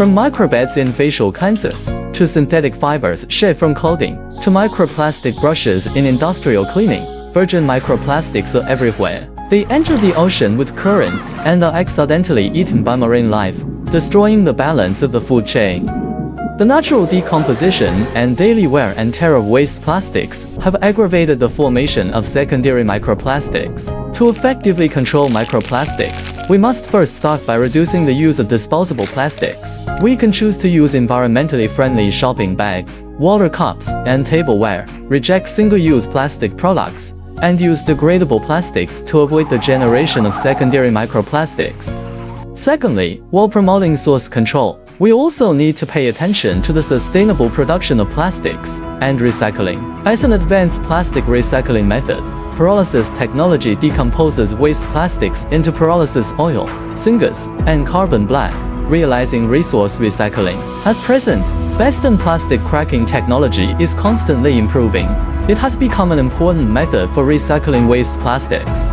From microbeads in facial cleansers, to synthetic fibers shed from clothing, to microplastic brushes in industrial cleaning, virgin microplastics are everywhere. They enter the ocean with currents and are accidentally eaten by marine life, destroying the balance of the food chain. The natural decomposition and daily wear and tear of waste plastics have aggravated the formation of secondary microplastics. To effectively control microplastics, we must first start by reducing the use of disposable plastics. We can choose to use environmentally friendly shopping bags, water cups, and tableware, reject single-use plastic products, and use degradable plastics to avoid the generation of secondary microplastics. Secondly, while promoting source control, we also need to pay attention to the sustainable production of plastics and recycling. As an advanced plastic recycling method, pyrolysis technology decomposes waste plastics into pyrolysis oil, syngas, and carbon black, realizing resource recycling. At present, Beston plastic cracking technology is constantly improving. It has become an important method for recycling waste plastics.